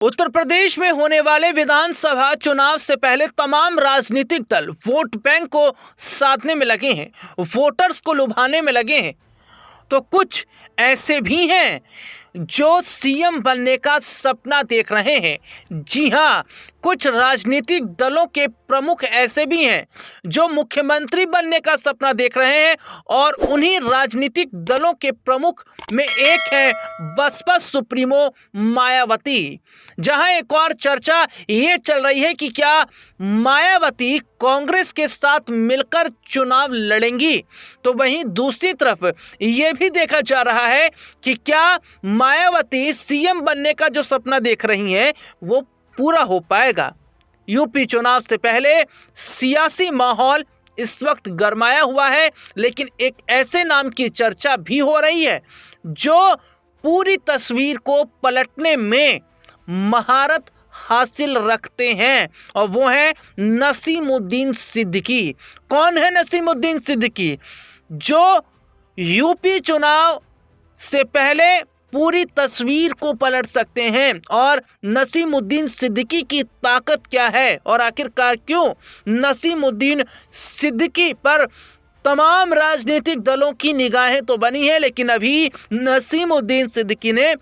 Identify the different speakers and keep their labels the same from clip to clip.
Speaker 1: उत्तर प्रदेश में होने वाले विधानसभा चुनाव से पहले तमाम राजनीतिक दल वोट बैंक को साधने में लगे हैं, वोटर्स को लुभाने में लगे हैं। तो कुछ ऐसे भी हैं जो सीएम बनने का सपना देख रहे हैं। जी हाँ, कुछ राजनीतिक दलों के प्रमुख ऐसे भी हैं जो मुख्यमंत्री बनने का सपना देख रहे हैं और उन्हीं राजनीतिक दलों के प्रमुख में एक है बसपा सुप्रीमो मायावती। जहां एक और चर्चा ये चल रही है कि क्या मायावती कांग्रेस के साथ मिलकर चुनाव लड़ेंगी, तो वहीं दूसरी तरफ ये भी देखा जा रहा है कि क्या मायावती सीएम बनने का जो सपना देख रही हैं वो पूरा हो पाएगा। यूपी चुनाव से पहले सियासी माहौल इस वक्त गरमाया हुआ है, लेकिन एक ऐसे नाम की चर्चा भी हो रही है जो पूरी तस्वीर को पलटने में महारत हासिल रखते हैं, और वो है नसीमुद्दीन सिद्दीकी। कौन है नसीमुद्दीन सिद्दीकी? जो यूपी चुनाव से पहले पूरी तस्वीर को पलट सकते हैं। और नसीमुद्दीन सिद्दीकी की ताकत क्या है और आखिरकार क्यों नसीमुद्दीन सिद्दीकी पर तमाम राजनीतिक दलों की निगाहें तो बनी है, लेकिन अभी नसीमुद्दीन सिद्दीकी ने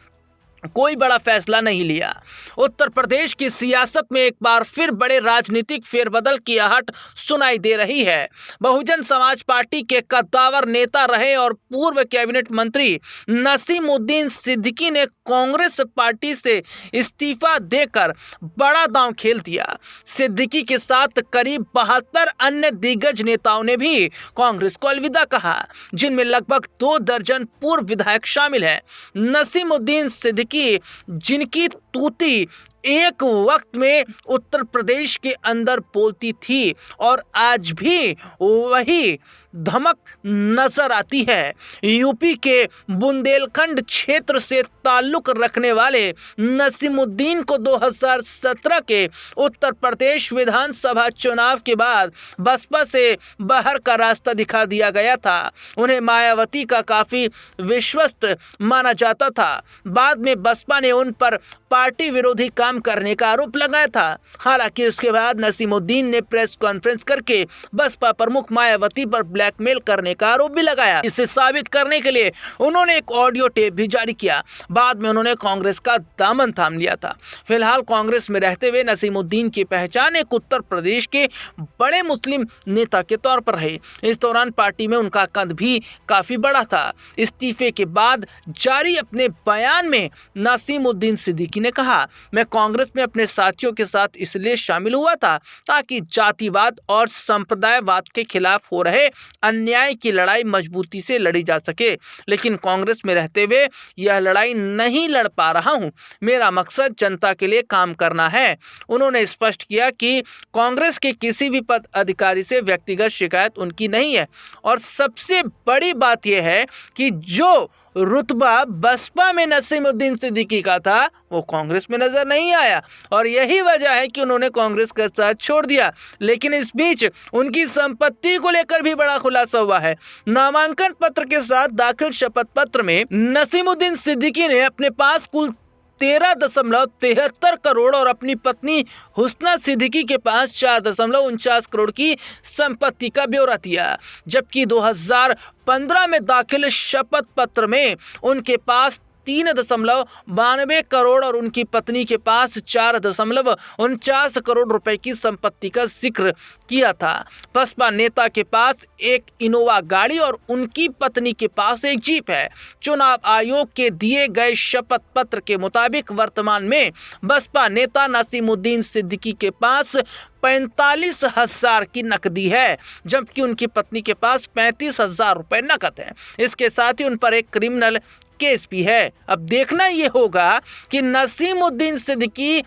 Speaker 1: कोई बड़ा फैसला नहीं लिया। उत्तर प्रदेश की सियासत में एक बार फिर बड़े राजनीतिक फेरबदल की आहट सुनाई दे रही है। बहुजन समाज पार्टी के कद्दावर नेता रहे और पूर्व कैबिनेट मंत्री नसीमुद्दीन सिद्दीकी ने कांग्रेस पार्टी से इस्तीफा देकर बड़ा दांव खेल दिया। सिद्दीकी के साथ करीब 72 अन्य दिग्गज नेताओं ने भी कांग्रेस को अलविदा कहा, जिनमें लगभग 2 दर्जन पूर्व विधायक शामिल हैं। नसीमुद्दीन सिद्दीकी जिनकी तूती एक वक्त में उत्तर प्रदेश के अंदर बोलती थी और आज भी वही धमक नजर आती है। यूपी के बुंदेलखंड क्षेत्र से ताल्लुक रखने वाले नसीमुद्दीन को 2017 के उत्तर प्रदेश विधानसभा चुनाव के बाद बसपा से बाहर का रास्ता दिखा दिया गया था। उन्हें मायावती का काफ़ी विश्वस्त माना जाता था। बाद में बसपा ने उन पर पार्टी विरोधी काम करने का आरोप लगाया था। हालांकि उसके बाद नसीमुद्दीन ने प्रेस कॉन्फ्रेंस करके बसपा प्रमुख मायावती पर ब्लैकमेल करने का आरोप भी लगाया। इसे साबित करने के लिए उन्होंने एक ऑडियो टेप भी जारी किया। बाद में उन्होंने कांग्रेस का दामन थाम लिया था। फिलहाल कांग्रेस में रहते हुए नसीमुद्दीन की पहचान एक उत्तर प्रदेश के बड़े मुस्लिम नेता के तौर पर रही। इस दौरान पार्टी में उनका कद भी काफी बड़ा था। इस्तीफे के बाद जारी अपने बयान में नसीमुद्दीन सिद्दीकी ने कहा, मैं कांग्रेस में अपने साथियों के साथ इसलिए शामिल हुआ था ताकि जातिवाद और संप्रदायवाद के खिलाफ हो रहे अन्याय की लड़ाई मजबूती से लड़ी जा सके, लेकिन कांग्रेस में रहते हुए यह लड़ाई नहीं लड़ पा रहा हूं। मेरा मकसद जनता के लिए काम करना है। उन्होंने स्पष्ट किया कि कांग्रेस के किसी भी पद अधिकारी से व्यक्तिगत शिकायत उनकी नहीं है, और सबसे बड़ी बात यह है कि जो रुतबा बसपा में नसीमुद्दीन सिद्दीकी का था वो कांग्रेस में नजर नहीं आया, और यही वजह है कि उन्होंने कांग्रेस का साथ छोड़ दिया। लेकिन इस बीच उनकी संपत्ति को लेकर भी बड़ा खुलासा हुआ है। नामांकन पत्र के साथ दाखिल शपथ पत्र में नसीमुद्दीन सिद्दीकी ने अपने पास कुल 13.73 करोड़ और अपनी पत्नी हुस्ना सिद्दीकी के पास 4.49 करोड़ की संपत्ति का ब्यौरा दिया, जबकि 2015 में दाखिल शपथ पत्र में उनके पास 3.92 करोड़ और उनकी पत्नी के पास 4.49 करोड़ रुपए की संपत्ति का जिक्र किया था। बसपा नेता के पास एक इनोवा गाड़ी और उनकी पत्नी के पास एक जीप है। चुनाव आयोग के दिए गए शपथ पत्र के मुताबिक वर्तमान में बसपा नेता नसीमुद्दीन सिद्दीकी के पास 45,000 की नकदी है, जबकि उनकी पत्नी के पास 35,000 रुपए नकद है। इसके साथ ही उन पर एक क्रिमिनल केस भी है। अब देखना ये होगा कि नसीमुद्दीन सिद्दीकी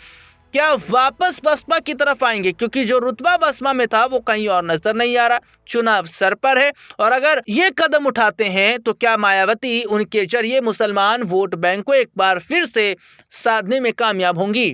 Speaker 1: क्या वापस बसपा की तरफ आएंगे, क्योंकि जो रुतबा बसपा में था वो कहीं और नजर नहीं आ रहा। चुनाव सर पर है, और अगर ये कदम उठाते हैं तो क्या मायावती उनके जरिए मुसलमान वोट बैंक को एक बार फिर से साधने में कामयाब होंगी।